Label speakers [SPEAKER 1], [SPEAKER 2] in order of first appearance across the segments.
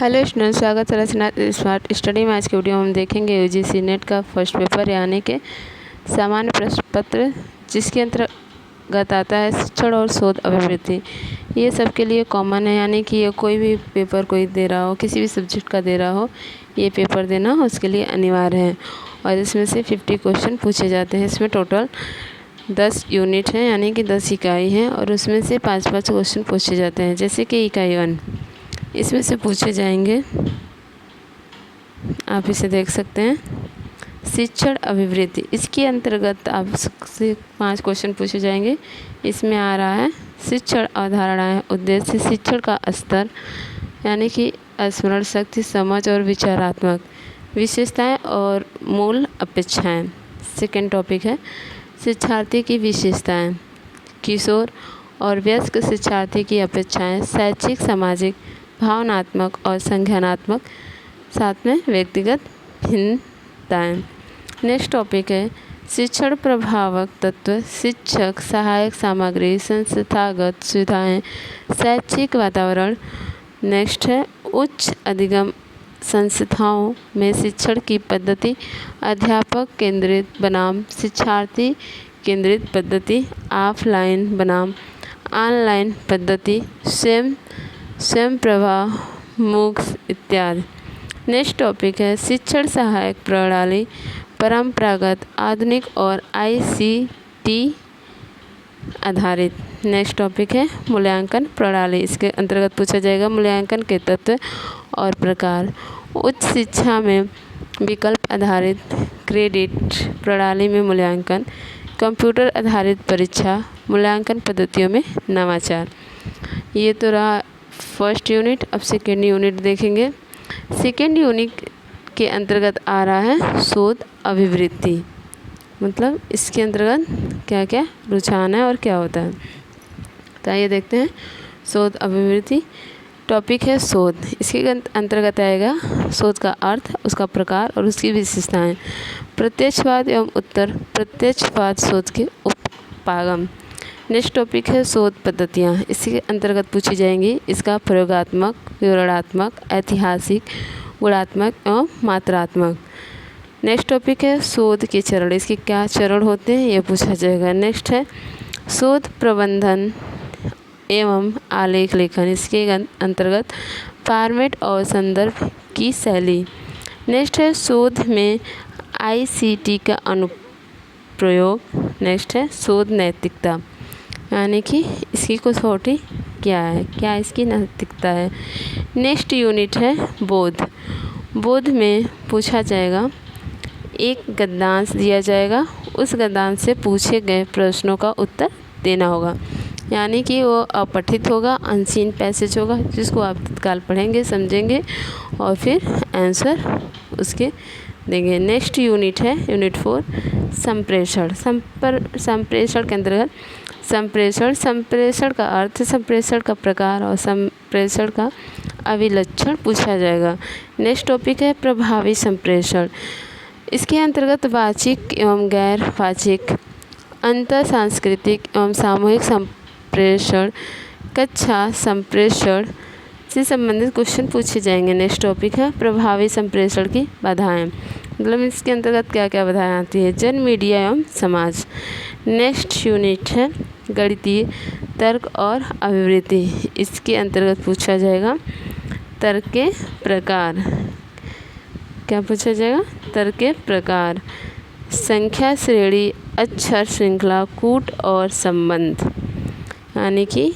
[SPEAKER 1] Hello student, स्वागत है रचना smart study में। आज की वीडियो में हम देखेंगे यूजीसी नेट का फर्स्ट पेपर यानी कि सामान्य प्रश्न पत्र, जिसके अंतर्गत आता है शिक्षण और शोध अभिवृद्धि। ये सबके लिए कॉमन है, यानी कि ये कोई भी पेपर कोई दे रहा हो, किसी भी सब्जेक्ट का दे रहा हो, ये पेपर देना उसके लिए अनिवार्य है। और इसमें से 50 क्वेश्चन पूछे जाते हैं। इसमें टोटल 10 यूनिट हैं, यानी कि 10 इकाई हैं, और उसमें से 5-5 क्वेश्चन पूछे जाते हैं। जैसे कि इकाई 1 इसमें से पूछे जाएंगे, आप इसे देख सकते हैं, शिक्षण अभिवृद्धि। इसके अंतर्गत आपसे 5 क्वेश्चन पूछे जाएंगे। इसमें आ रहा है शिक्षण अवधारणाएं, उद्देश्य, शिक्षण का स्तर यानी कि स्मरण शक्ति, समझ और विचारात्मक विशेषताएं और मूल अपेक्षाएं। सेकेंड टॉपिक है शिक्षार्थी की विशेषताएं, किशोर और वयस्क शिक्षार्थी की अपेक्षाएं, शैक्षिक, सामाजिक, भावनात्मक और संज्ञानात्मक, साथ में व्यक्तिगत भिन्नताएं। नेक्स्ट टॉपिक है शिक्षण प्रभावक तत्व, शिक्षक, सहायक सामग्री, संस्थागत सुविधाएं, शैक्षिक वातावरण। नेक्स्ट है उच्च अधिगम संस्थाओं में शिक्षण की पद्धति, अध्यापक केंद्रित बनाम शिक्षार्थी केंद्रित पद्धति, ऑफलाइन बनाम ऑनलाइन पद्धति, स्वयं प्रभा, मूक्स इत्यादि। नेक्स्ट टॉपिक है शिक्षण सहायक प्रणाली, परंपरागत, आधुनिक और ICT आधारित। नेक्स्ट टॉपिक है मूल्यांकन प्रणाली। इसके अंतर्गत पूछा जाएगा मूल्यांकन के तत्व और प्रकार। उच्च शिक्षा में विकल्प आधारित क्रेडिट प्रणाली में मूल्यांकन, कंप्यूटर आधारित परीक्षा, मूल्यांकन पद्धतियों में नवाचार। ये तो रहा फर्स्ट यूनिट। अब सेकेंड यूनिट देखेंगे। सेकेंड यूनिट के अंतर्गत आ रहा है शोध अभिवृद्धि, मतलब इसके अंतर्गत क्या क्या रुझान है और क्या होता है। तो आइए देखते हैं शोध अभिवृद्धि। टॉपिक है शोध। इसके अंतर्गत आएगा शोध का अर्थ, उसका प्रकार और उसकी विशेषताएं, प्रत्यक्षवाद एवं उत्तर प्रत्यक्षवाद, शोध के उपागम। नेक्स्ट टॉपिक है शोध पद्धतियाँ। इसके अंतर्गत पूछी जाएंगी इसका प्रयोगात्मक, विवरणात्मक, ऐतिहासिक, गुणात्मक एवं मात्रात्मक। नेक्स्ट टॉपिक है शोध के चरण। इसके क्या चरण होते हैं ये पूछा जाएगा। नेक्स्ट है शोध प्रबंधन एवं आलेख लेखन। इसके अंतर्गत फॉर्मेट और संदर्भ की शैली। नेक्स्ट है शोध में ICT का अनुप्रयोग। नेक्स्ट है शोध नैतिकता, यानी कि इसकी कसौटी क्या है, क्या इसकी नैतिकता है। नेक्स्ट यूनिट है बोध। बोध में पूछा जाएगा, एक गद्यांश दिया जाएगा, उस गद्यांश से पूछे गए प्रश्नों का उत्तर देना होगा, यानी कि वो अपठित होगा, अनसीन पैसेज होगा, जिसको आप तत्काल पढ़ेंगे, समझेंगे और फिर आंसर उसके देंगे। नेक्स्ट यूनिट है यूनिट 4 संप्रेषण। संप्रेषण के अंतर्गत संप्रेषण का अर्थ, संप्रेषण का प्रकार और संप्रेषण का अभिलक्षण पूछा जाएगा। नेक्स्ट टॉपिक है प्रभावी संप्रेषण। इसके अंतर्गत वाचिक एवं गैर वाचिक, अंतर सांस्कृतिक एवं सामूहिक संप्रेषण, कक्षा संप्रेषण से संबंधित क्वेश्चन पूछे जाएंगे। नेक्स्ट टॉपिक है प्रभावी संप्रेषण की बाधाएं, मतलब इसके अंतर्गत क्या क्या बाधाएं आती है, जन, मीडिया एवं समाज। नेक्स्ट यूनिट है गणितीय तर्क और अभिवृद्धि। इसके अंतर्गत पूछा जाएगा तर्क के प्रकार। क्या पूछा जाएगा? तर्क के प्रकार, संख्या श्रेणी, अक्षर श्रृंखला, कूट और संबंध, यानी कि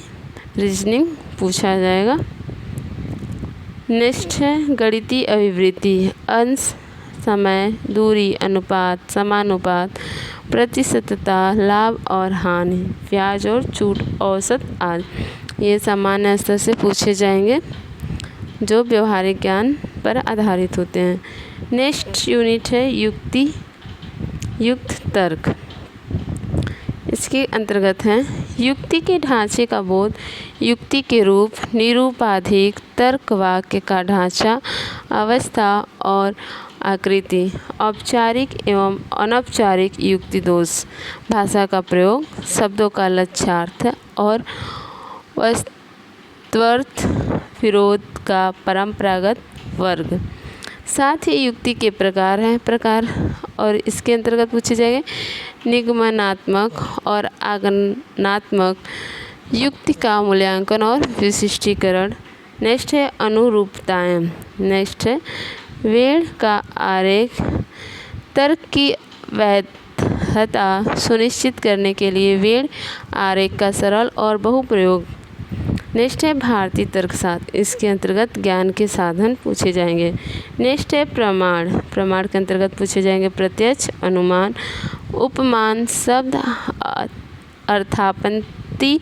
[SPEAKER 1] रीजनिंग पूछा जाएगा। नेक्स्ट है गणितीय अभिवृद्धि, अंश, समय, दूरी, अनुपात, समानुपात, प्रतिशतता, लाभ और हानि, ब्याज और छूट, औसत आदि। ये सामान्य स्तर से पूछे जाएंगे जो व्यवहारिक ज्ञान पर आधारित होते हैं। नेक्स्ट यूनिट है युक्त तर्क। इसके अंतर्गत है युक्ति के ढांचे का बोध, युक्ति के रूप, निरूपाधिक तर्क, वाक्य का ढांचा, अवस्था और आकृति, औपचारिक एवं अनौपचारिक युक्ति दोष, भाषा का प्रयोग, शब्दों का लक्ष्यार्थ और वस्तुअर्थ विरोध का परंपरागत वर्ग। साथ ही युक्ति के प्रकार हैं और इसके अंतर्गत पूछे जाएंगे निगमनात्मक और आगमनात्मक युक्ति का मूल्यांकन और विशिष्टीकरण। नेक्स्ट है अनुरूपताएं। नेक्स्ट है वेड़ का आरेख तर्क की वैधता सुनिश्चित करने के लिए वेड़ आरेख का सरल और बहुप्रयोग। नेक्स्ट है भारतीय तर्कशास्त्र, इसके अंतर्गत ज्ञान के साधन पूछे जाएंगे। नेक्स्ट है प्रमाण के अंतर्गत पूछे जाएंगे प्रत्यक्ष, अनुमान, उपमान, शब्द अर्थापत्ति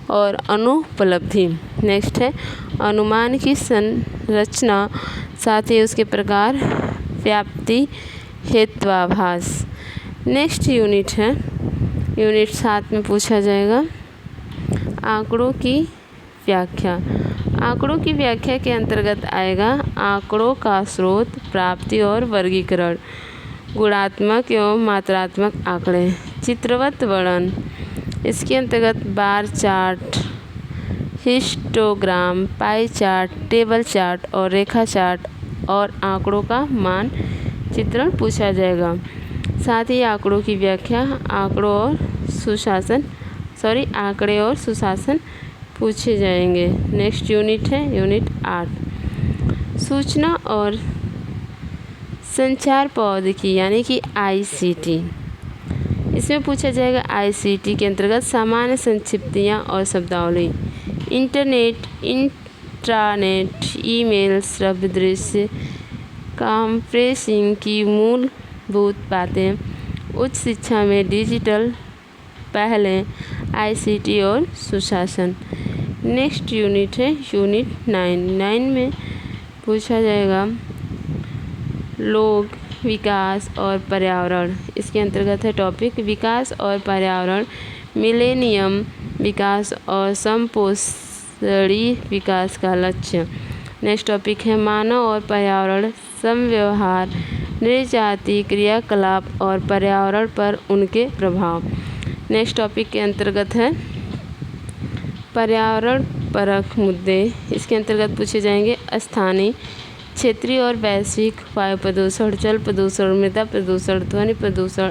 [SPEAKER 1] और अनुपलब्धि। नेक्स्ट है अनुमान की संरचना, साथ ही उसके प्रकार, व्याप्ति, हेत्वाभास। नेक्स्ट यूनिट है यूनिट 7 में पूछा जाएगा आंकड़ों की व्याख्या। आंकड़ों की व्याख्या के अंतर्गत आएगा आंकड़ों का स्रोत, प्राप्ति और वर्गीकरण, गुणात्मक एवं मात्रात्मक आंकड़े, चित्रवत वर्णन, इसके अंतर्गत bar chart, histogram, pie chart, table chart और रेखा चार्ट और आंकड़ों का मान चित्रण पूछा जाएगा। साथ ही आंकड़ों की व्याख्या, आंकड़े और सुशासन पूछे जाएंगे। नेक्स्ट यूनिट है यूनिट 8 सूचना और संचार प्रौद्योगिकी यानी कि ICT। इसमें पूछा जाएगा ICT के अंतर्गत सामान्य संक्षिप्तियाँ और शब्दावली, इंटरनेट, इंट्रानेट, ईमेल, श्रव्य दृश्य कॉन्फ्रेंसिंग की मूलभूत बातें, उच्च शिक्षा में डिजिटल पहलें, ICT और सुशासन। नेक्स्ट यूनिट है यूनिट 9 में पूछा जाएगा लोग, विकास और पर्यावरण। इसके अंतर्गत है टॉपिक विकास और पर्यावरण, मिलेनियम विकास और समपोषणीय विकास का लक्ष्य। नेक्स्ट टॉपिक है मानव और पर्यावरण समव्यवहार, नृजाति क्रियाकलाप और पर्यावरण पर उनके प्रभाव। नेक्स्ट टॉपिक के अंतर्गत है पर्यावरण परक मुद्दे। इसके अंतर्गत पूछे जाएंगे स्थानीय, क्षेत्रीय और वैश्विक वायु प्रदूषण, जल प्रदूषण, मृदा प्रदूषण, ध्वनि प्रदूषण,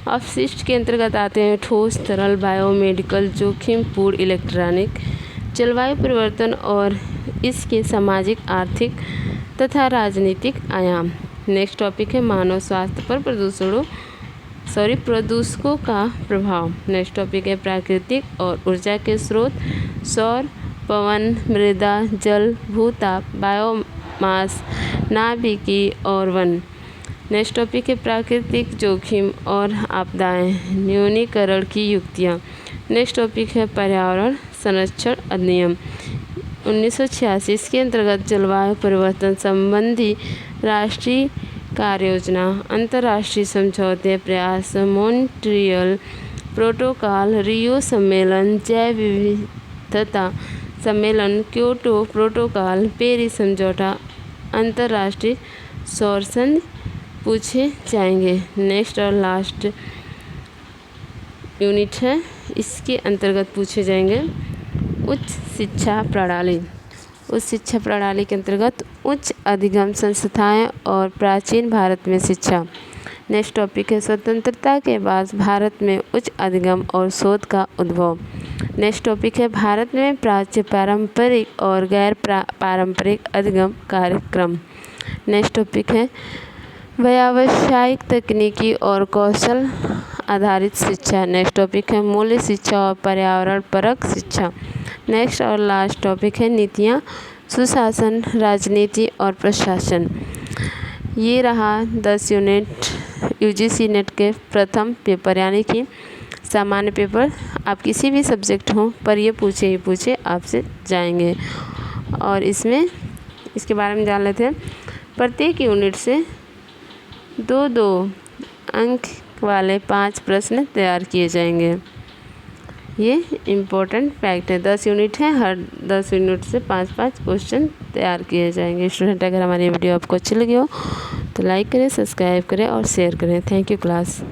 [SPEAKER 1] अपशिष्ट के अंतर्गत आते हैं ठोस, तरल, बायोमेडिकल, जोखिमपूर्ण, इलेक्ट्रॉनिक, जलवायु परिवर्तन और इसके सामाजिक, आर्थिक तथा राजनीतिक आयाम। नेक्स्ट टॉपिक है मानव स्वास्थ्य पर प्रदूषकों का प्रभाव। नेक्स्ट टॉपिक है प्राकृतिक और ऊर्जा के स्रोत, सौर, पवन, मृदा, जल, भूताप, बायोमास, नाभिकीय और वन। नेक्स्ट टॉपिक है प्राकृतिक जोखिम और आपदाएं, न्यूनीकरण की युक्तियाँ। नेक्स्ट टॉपिक है पर्यावरण संरक्षण अधिनियम 1986। इसके अंतर्गत जलवायु परिवर्तन संबंधी राष्ट्रीय कार्ययोजना, अंतर्राष्ट्रीय समझौते, प्रयास, मॉन्ट्रियल प्रोटोकॉल, रियो सम्मेलन, जैव विविधता सम्मेलन, क्योटो प्रोटोकॉल, पेरिस समझौता, अंतर्राष्ट्रीय सौर संधि पूछे जाएंगे। नेक्स्ट और लास्ट यूनिट है, इसके अंतर्गत पूछे जाएंगे उच्च शिक्षा प्रणाली। उच्च शिक्षा प्रणाली के अंतर्गत उच्च अधिगम संस्थाएं और प्राचीन भारत में शिक्षा। नेक्स्ट टॉपिक है स्वतंत्रता के बाद भारत में उच्च अधिगम और शोध का उद्भव। नेक्स्ट टॉपिक है भारत में प्राच्य, पारंपरिक और गैर पारंपरिक अधिगम कार्यक्रम। नेक्स्ट टॉपिक है व्यावसायिक, तकनीकी और कौशल आधारित शिक्षा। नेक्स्ट टॉपिक है मूल्य शिक्षा और पर्यावरण परक शिक्षा। नेक्स्ट और लास्ट टॉपिक है नीतियाँ, सुशासन, राजनीति और प्रशासन। ये रहा 10 यूनिट UGC नेट के प्रथम पेपर यानी कि सामान्य पेपर। आप किसी भी सब्जेक्ट हो पर ये पूछे आपसे जाएंगे। और इसके बारे में जान लेते हैं। प्रत्येक यूनिट से 2-2 अंक वाले 5 प्रश्न तैयार किए जाएंगे। ये इम्पोर्टेंट फैक्ट है। 10 यूनिट है, हर 10 यूनिट से 5-5 क्वेश्चन तैयार किए जाएंगे। स्टूडेंट, अगर हमारी वीडियो आपको अच्छी लगी हो तो लाइक करें, सब्सक्राइब करें और शेयर करें। Thank you class.